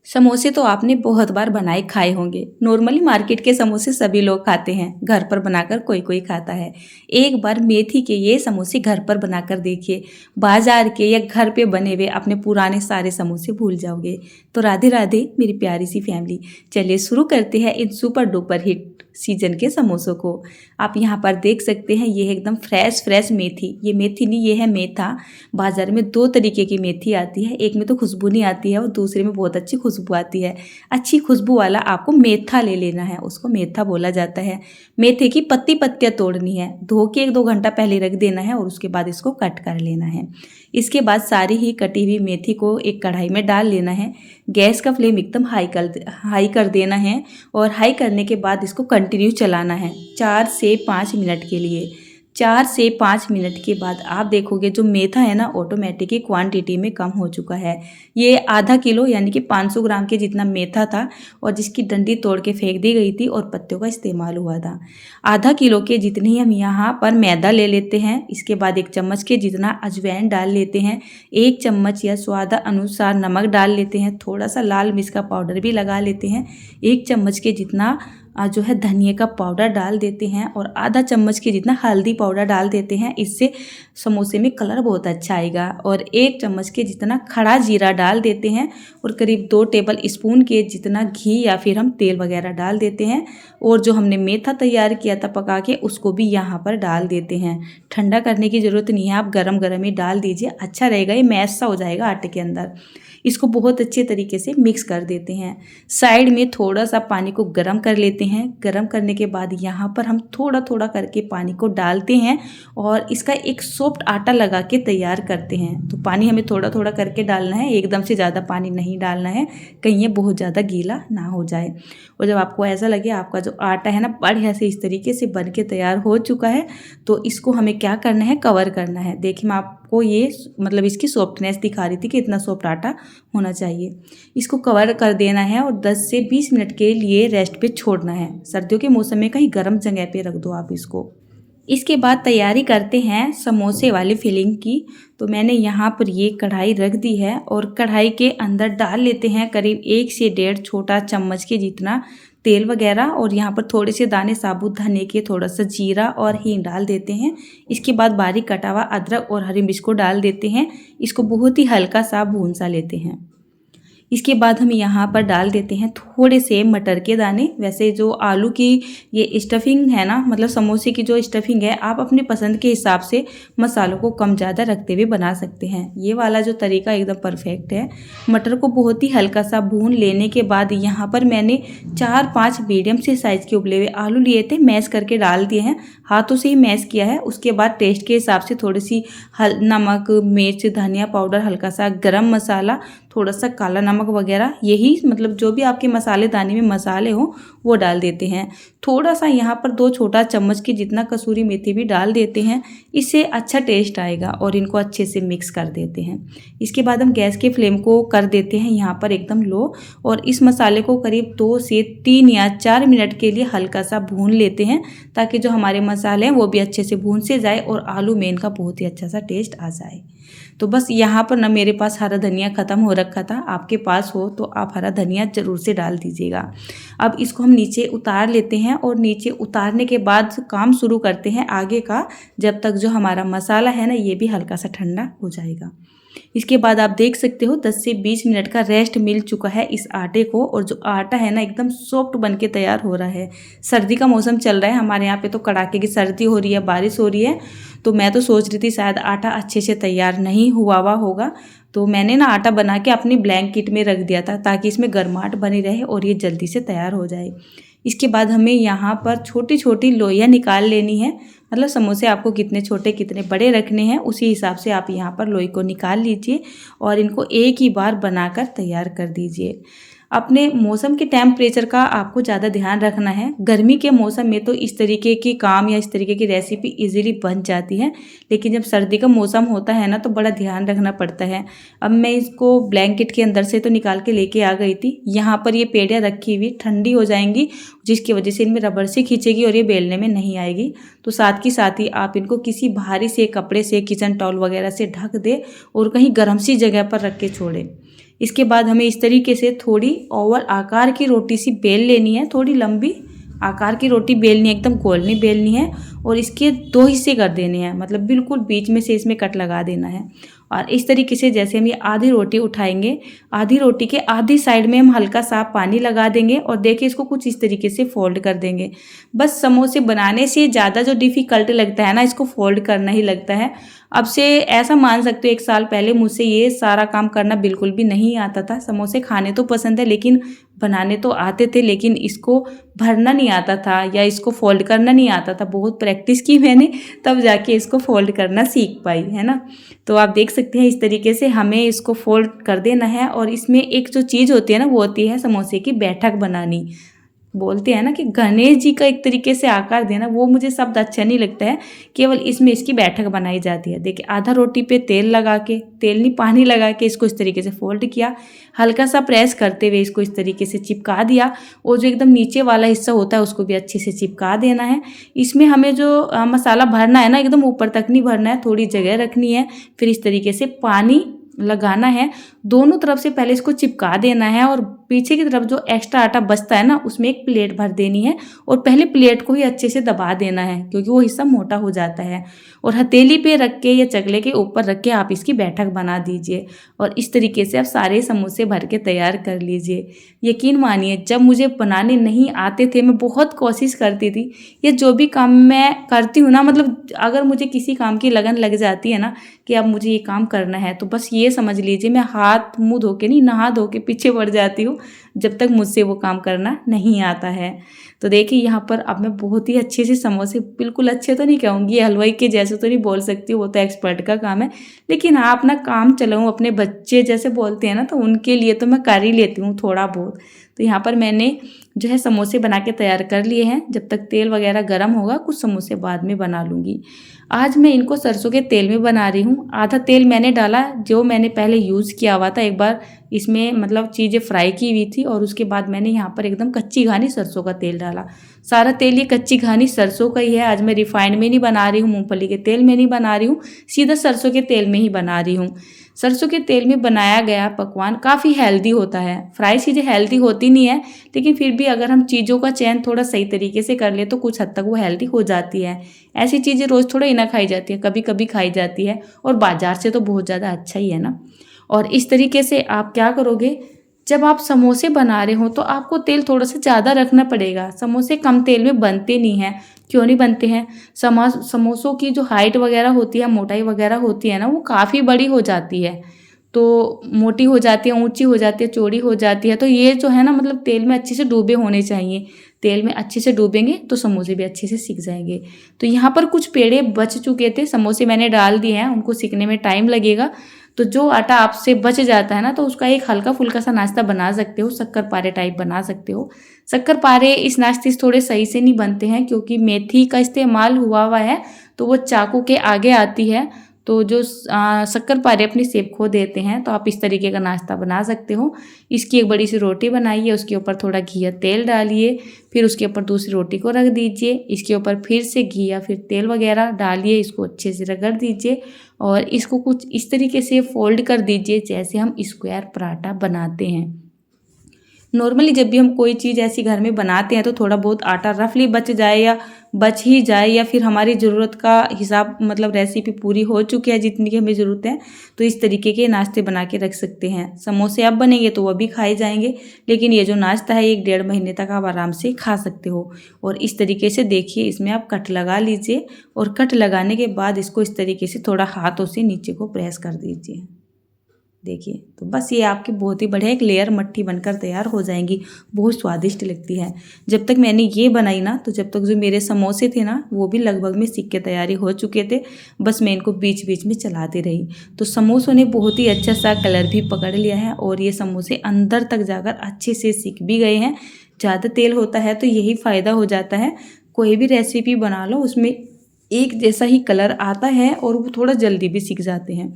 समोसे तो आपने बहुत बार बनाए खाए होंगे। नॉर्मली मार्केट के समोसे सभी लोग खाते हैं, घर पर बनाकर कोई कोई खाता है। एक बार मेथी के ये समोसे घर पर बनाकर देखिए। बाजार के या घर पे बने हुए अपने पुराने सारे समोसे भूल जाओगे। तो राधे राधे मेरी प्यारी सी फैमिली, चलिए शुरू करते हैं इन सुपर डुपर हिट सीजन के समोसों को। आप यहाँ पर देख सकते हैं, ये है एकदम फ्रेश फ्रेश मेथी। ये मेथी नहीं, ये है मेथा। बाजार में दो तरीके की मेथी आती है, एक में तो खुशबू नहीं आती है और दूसरे में बहुत अच्छी खुशबू आती है। अच्छी खुशबू वाला आपको मेथा ले लेना है, उसको मेथा बोला जाता है। मेथे की पत्ती पत्तियाँ तोड़नी है, धो के 1-2 घंटा पहले रख देना है और उसके बाद इसको कट कर लेना है। इसके बाद सारी ही कटी हुई मेथी को एक कढ़ाई में डाल लेना है। गैस का फ्लेम एकदम हाई कर देना है और हाई करने के बाद इसको कंटिन्यू चलाना है 4 से 5 मिनट के लिए। 4 से 5 मिनट के बाद आप देखोगे जो मेथा है ना, ऑटोमेटिक ही क्वांटिटी में कम हो चुका है। ये आधा किलो यानी कि 500 ग्राम के जितना मेथा था और जिसकी डंडी तोड़ के फेंक दी गई थी और पत्तियों का इस्तेमाल हुआ था। आधा किलो के जितनी ही हम यहाँ पर मैदा ले लेते हैं। इसके बाद 1 चम्मच के जितना अजवाइन डाल लेते हैं। 1 चम्मच या स्वाद अनुसार नमक डाल लेते हैं। थोड़ा सा लाल मिर्च का पाउडर भी लगा लेते हैं। 1 चम्मच के जितना जो है धनिया का पाउडर डाल देते हैं और आधा चम्मच के जितना हल्दी पाउडर डाल देते हैं। इससे समोसे में कलर बहुत अच्छा आएगा। और 1 चम्मच के जितना खड़ा जीरा डाल देते हैं और करीब 2 टेबल स्पून के जितना घी या फिर हम तेल वगैरह डाल देते हैं। और जो हमने मेथा तैयार किया था पका के, उसको भी यहाँ पर डाल देते हैं। ठंडा करने की ज़रूरत नहीं है, आप गरम गरम ही डाल दीजिए, अच्छा रहेगा। ये मैश सा हो जाएगा आटे के अंदर। इसको बहुत अच्छे तरीके से मिक्स कर देते हैं। साइड में थोड़ा सा पानी को गर्म कर लेते हैं। गर्म करने के बाद यहाँ पर हम थोड़ा थोड़ा करके पानी को डालते हैं और इसका एक सॉफ्ट आटा लगा के तैयार करते हैं। तो पानी हमें थोड़ा थोड़ा करके डालना है, एकदम से ज़्यादा पानी नहीं डालना है, कहीं ये बहुत ज़्यादा गीला ना हो जाए। और जब आपको ऐसा लगे आपका जो आटा है ना बढ़िया से इस तरीके से बन के तैयार हो चुका है, तो इसको हमें क्या करना है, कवर करना है। देखिए मैं आपको ये मतलब इसकी सॉफ्टनेस दिखा रही थी कि इतना सॉफ्ट आटा होना चाहिए। इसको कवर कर देना है और 10 से 20 मिनट के लिए रेस्ट पे छोड़ना है। सर्दियों के मौसम में कहीं गर्म जगह पे रख दो आप इसको। इसके बाद तैयारी करते हैं समोसे वाली फिलिंग की। तो मैंने यहाँ पर ये कढ़ाई रख दी है और कढ़ाई के अंदर डाल लेते हैं करीब 1 से 1.5 छोटा चम्मच के जितना तेल वगैरह और यहाँ पर थोड़े से दाने साबुत धनिया के, थोड़ा सा जीरा और हींग डाल देते हैं। इसके बाद बारीक कटा हुआ अदरक और हरी मिर्च को डाल देते हैं। इसको बहुत ही हल्का सा भून सा लेते हैं। इसके बाद हम यहाँ पर डाल देते हैं थोड़े से मटर के दाने। वैसे जो आलू की ये स्टफिंग है ना, मतलब समोसे की जो स्टफिंग है, आप अपने पसंद के हिसाब से मसालों को कम ज़्यादा रखते हुए बना सकते हैं। ये वाला जो तरीका एकदम परफेक्ट है। मटर को बहुत ही हल्का सा भून लेने के बाद यहाँ पर मैंने 4-5 मीडियम से साइज़ के उबले हुए आलू लिए थे, मैश करके डाल दिए हैं। हाथों से ही मैश किया है। उसके बाद टेस्ट के हिसाब से थोड़ी सी नमक, मिर्च, धनिया पाउडर, हल्का सा गरम मसाला, थोड़ा सा काला नमक वगैरह, यही मतलब जो भी आपके मसालेदानी में मसाले हो वो डाल देते हैं। थोड़ा सा यहाँ पर 2 छोटा चम्मच की जितना कसूरी मेथी भी डाल देते हैं, इससे अच्छा टेस्ट आएगा। और इनको अच्छे से मिक्स कर देते हैं। इसके बाद हम गैस के फ्लेम को कर देते हैं यहाँ पर एकदम लो और इस मसाले को करीब 2 से 3 या 4 मिनट के लिए हल्का सा भून लेते हैं, ताकि जो हमारे मसाले हैं वो भी अच्छे से भून से जाए और आलू में इनका बहुत ही अच्छा सा टेस्ट आ जाए। तो बस यहाँ पर ना मेरे पास हरा धनिया ख़त्म हो रखा था, आपके पास हो तो आप हरा धनिया ज़रूर से डाल दीजिएगा। अब इसको हम नीचे उतार लेते हैं और नीचे उतारने के बाद काम शुरू करते हैं आगे का, जब तक जो हमारा मसाला है ना ये भी हल्का सा ठंडा हो जाएगा। इसके बाद आप देख सकते हो 10 से 20 मिनट का रेस्ट मिल चुका है इस आटे को और जो आटा है ना एकदम सॉफ्ट बन के तैयार हो रहा है। सर्दी का मौसम चल रहा है, हमारे यहाँ पे तो कड़ाके की सर्दी हो रही है, बारिश हो रही है। तो मैं तो सोच रही थी शायद आटा अच्छे से तैयार नहीं हुआ होगा, तो मैंने ना आटा बना के अपनी ब्लैंकेट में रख दिया था ताकि इसमें गर्माहट बनी रहे और ये जल्दी से तैयार हो जाए। इसके बाद हमें यहाँ पर छोटी छोटी लोइयाँ निकाल लेनी है। मतलब समोसे आपको कितने छोटे कितने बड़े रखने हैं उसी हिसाब से आप यहाँ पर लोई को निकाल लीजिए और इनको एक ही बार बनाकर तैयार कर दीजिए। अपने मौसम के टेम्परेचर का आपको ज़्यादा ध्यान रखना है। गर्मी के मौसम में तो इस तरीके की काम या इस तरीके की रेसिपी इजीली बन जाती है, लेकिन जब सर्दी का मौसम होता है ना तो बड़ा ध्यान रखना पड़ता है। अब मैं इसको ब्लैंकेट के अंदर से तो निकाल के लेके आ गई थी। यहाँ पर ये पेड़ियाँ रखी हुई ठंडी हो जाएंगी, जिसकी वजह से इनमें रबड़ से खींचेगी और ये बेलने में नहीं आएगी। तो साथ ही आप इनको किसी भारी से कपड़े से, किचन टॉवल वगैरह से ढक दे और कहीं गर्म सी जगह पर रख के छोड़ें। इसके बाद हमें इस तरीके से थोड़ी ओवल आकार की रोटी सी बेल लेनी है, थोड़ी लंबी आकार की रोटी बेलनी है, एकदम गोल नहीं बेलनी है। और इसके 2 हिस्से कर देने हैं, मतलब बिल्कुल बीच में से इसमें कट लगा देना है। और इस तरीके से जैसे हम ये आधी रोटी उठाएंगे, आधी रोटी के आधी साइड में हम हल्का सा पानी लगा देंगे और देखिए इसको कुछ इस तरीके से फोल्ड कर देंगे। बस समोसे बनाने से ज़्यादा जो डिफ़िकल्ट लगता है ना, इसको फोल्ड करना ही लगता है। अब से ऐसा मान सकते हो 1 साल पहले मुझसे ये सारा काम करना बिल्कुल भी नहीं आता था। समोसे खाने तो पसंद है लेकिन बनाने तो आते थे, लेकिन इसको भरना नहीं आता था या इसको फोल्ड करना नहीं आता था। बहुत प्रैक्टिस की मैंने, तब जाके इसको फोल्ड करना सीख पाई, है ना। तो आप देख सकते हैं इस तरीके से हमें इसको फोल्ड कर देना है। और इसमें एक जो चीज़ होती है ना, वो होती है समोसे की बैठक बनानी। बोलते हैं ना कि गणेश जी का एक तरीके से आकार देना, वो मुझे शब्द अच्छा नहीं लगता है, केवल इसमें इसकी बैठक बनाई जाती है। देखिए आधा रोटी पे तेल लगा के, तेल नहीं पानी लगा के इसको इस तरीके से फोल्ड किया, हल्का सा प्रेस करते हुए इसको इस तरीके से चिपका दिया। और जो एकदम नीचे वाला हिस्सा होता है उसको भी अच्छे से चिपका देना है। इसमें हमें जो मसाला भरना है ना, एकदम ऊपर तक नहीं भरना है, थोड़ी जगह रखनी है। फिर इस तरीके से पानी लगाना है, दोनों तरफ से पहले इसको चिपका देना है। और पीछे की तरफ जो एक्स्ट्रा आटा बचता है ना, उसमें एक प्लेट भर देनी है और पहले प्लेट को ही अच्छे से दबा देना है, क्योंकि वो हिस्सा मोटा हो जाता है। और हथेली पे रख के या चकले के ऊपर रख के आप इसकी बैठक बना दीजिए। और इस तरीके से आप सारे समोसे भर के तैयार कर लीजिए। यकीन मानिए, जब मुझे बनाने नहीं आते थे, मैं बहुत कोशिश करती थी। ये जो भी काम मैं करती हूँ ना, मतलब अगर मुझे किसी काम की लगन लग जाती है ना कि अब मुझे ये काम करना है, तो बस ये समझ लीजिए मैं हाथ मुंह धो के नहीं, नहा धो के पीछे पड़ जाती हूँ, जब तक मुझसे वो काम करना नहीं आता है। तो देखिए यहाँ पर अब मैं बहुत ही अच्छे से समोसे, बिल्कुल अच्छे तो नहीं कहूँगी, हलवाई के जैसे तो नहीं बोल सकती, वो तो एक्सपर्ट का काम है, लेकिन हाँ अपना काम चलाऊँ, अपने बच्चे जैसे बोलते हैं ना, तो उनके लिए तो मैं कर ही लेती हूँ थोड़ा बहुत। तो यहाँ पर मैंने जो है समोसे बना के तैयार कर लिए हैं। जब तक तेल वगैरह गर्म होगा, कुछ समोसे बाद में बना लूँगी। आज मैं इनको सरसों के तेल में बना रही हूँ। आधा तेल मैंने डाला जो मैंने पहले यूज़ किया हुआ था, एक बार इसमें मतलब चीज़ें फ्राई की हुई थी, और उसके बाद मैंने यहाँ पर एकदम कच्ची घानी सरसों का तेल डाला। सारा तेल ये कच्ची घानी सरसों का ही है। आज मैं रिफाइंड में नहीं बना रही हूँ, मूंगफली के तेल में नहीं बना रही हूँ, सीधा सरसों के तेल में ही बना रही हूँ। सरसों के तेल में बनाया गया पकवान काफ़ी हेल्दी होता है। फ्राई चीज़ें हेल्दी होती नहीं है, लेकिन फिर भी अगर हम चीज़ों का चयन थोड़ा सही तरीके से कर ले तो कुछ हद तक वो हेल्दी हो जाती है। ऐसी चीज़ें रोज़ थोड़ा ही ना खाई जाती है, कभी कभी खाई जाती है, और बाजार से तो बहुत ज़्यादा अच्छा ही है ना। और इस तरीके से आप क्या करोगे, जब आप समोसे बना रहे हो तो आपको तेल थोड़ा सा ज़्यादा रखना पड़ेगा। समोसे कम तेल में बनते नहीं हैं। क्यों नहीं बनते हैं? समोसों की जो हाइट वगैरह होती है, मोटाई वगैरह होती है ना, वो काफ़ी बड़ी हो जाती है। तो मोटी हो जाती है, ऊंची हो जाती है, चौड़ी हो जाती है। तो ये जो है ना, मतलब तेल में अच्छे से डूबे होने चाहिए। तेल में अच्छे से डूबेंगे तो समोसे भी अच्छे से सिक जाएंगे। तो यहाँ पर कुछ पेड़े बच चुके थे, समोसे मैंने डाल दिए हैं, उनको सिकने में टाइम लगेगा। तो जो आटा आपसे बच जाता है ना, तो उसका एक हल्का फुल्का सा नाश्ता बना सकते हो, शक्कर पारे टाइप बना सकते हो। शक्कर पारे इस नाश्ते से थोड़े सही से नहीं बनते हैं, क्योंकि मेथी का इस्तेमाल हुआ है, तो वो चाकू के आगे आती है। तो जो शक्कर पारे अपनी शेप खो देते हैं। तो आप इस तरीके का नाश्ता बना सकते हो। इसकी एक बड़ी सी रोटी बनाइए, उसके ऊपर थोड़ा घी या तेल डालिए, फिर उसके ऊपर दूसरी रोटी को रख दीजिए, इसके ऊपर फिर से घी या फिर तेल वगैरह डालिए, इसको अच्छे से रगड़ दीजिए और इसको कुछ इस तरीके से फोल्ड कर दीजिए जैसे हम स्क्वायर पराठा बनाते हैं। नॉर्मली जब भी हम कोई चीज़ ऐसी घर में बनाते हैं तो थोड़ा बहुत आटा रफली बच जाए या बच ही जाए, या फिर हमारी ज़रूरत का हिसाब, मतलब रेसिपी पूरी हो चुकी है जितनी की हमें ज़रूरत है, तो इस तरीके के नाश्ते बना के रख सकते हैं। समोसे अब बनेंगे तो वह भी खाए जाएंगे, लेकिन ये जो नाश्ता है 1-1.5 महीने तक आप आराम से खा सकते हो। और इस तरीके से देखिए, इसमें आप कट लगा लीजिए और कट लगाने के बाद इसको इस तरीके से थोड़ा हाथों से नीचे को प्रेस कर दीजिए। देखिए, तो बस ये आपकी बहुत ही बढ़िया एक लेयर मट्ठी बनकर तैयार हो जाएंगी। बहुत स्वादिष्ट लगती है। जब तक मैंने ये बनाई ना, तो जब तक जो मेरे समोसे थे ना, वो भी लगभग में सिक के तैयारी हो चुके थे। बस मैं इनको बीच बीच में चलाती रही, तो समोसों ने बहुत ही अच्छा सा कलर भी पकड़ लिया है और ये समोसे अंदर तक जाकर अच्छे से सिक भी गए हैं। ज़्यादा तेल होता है तो यही फ़ायदा हो जाता है। कोई भी रेसिपी बना लो, उसमें एक जैसा ही कलर आता है और वो थोड़ा जल्दी भी सिक जाते हैं।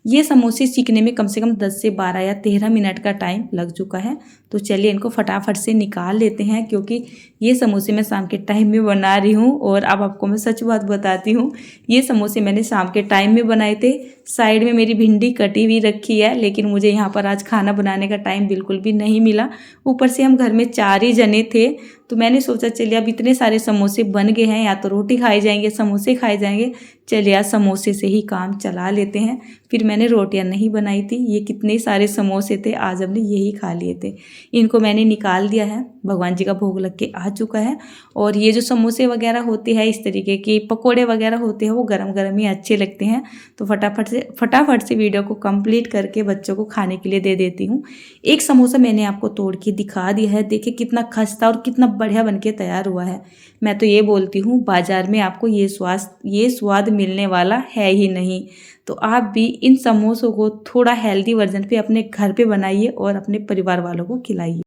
ये समोसे सीखने में कम से कम 10 से 12 या 13 मिनट का टाइम लग चुका है। तो चलिए इनको फटाफट से निकाल लेते हैं, क्योंकि ये समोसे मैं शाम के टाइम में बना रही हूँ। और अब आपको मैं सच बात बताती हूँ, ये समोसे मैंने शाम के टाइम में बनाए थे। साइड में मेरी भिंडी कटी हुई रखी है, लेकिन मुझे यहाँ पर आज खाना बनाने का टाइम बिल्कुल भी नहीं मिला। ऊपर से हम घर में 4 ही जने थे, तो मैंने सोचा चलिए अब इतने सारे समोसे बन गए हैं, या तो रोटी खाई जाएंगे समोसे खाए जाएंगे, चलिए आज समोसे से ही काम चला लेते हैं। फिर मैंने रोटियां नहीं बनाई थी, ये कितने सारे समोसे थे, आज हमने यही खा लिए थे। इनको मैंने निकाल दिया है, भगवान जी का भोग लग के आ चुका है। और ये जो समोसे वगैरह होते हैं, इस तरीके के पकोड़े वगैरह होते हैं, वो गरम गरम ही अच्छे लगते हैं। तो फटाफट से वीडियो को कंप्लीट करके बच्चों को खाने के लिए दे देती हूँ। एक समोसा मैंने आपको तोड़ के दिखा दिया है, देखिए कितना खस्ता और कितना बढ़िया बन के तैयार हुआ है। मैं तो ये बोलती हूँ, बाजार में आपको ये स्वाद मिलने वाला है ही नहीं। तो आप भी इन समोसों को थोड़ा हेल्दी वर्जन पे अपने घर पे बनाइए और अपने परिवार वालों को खिलाइए।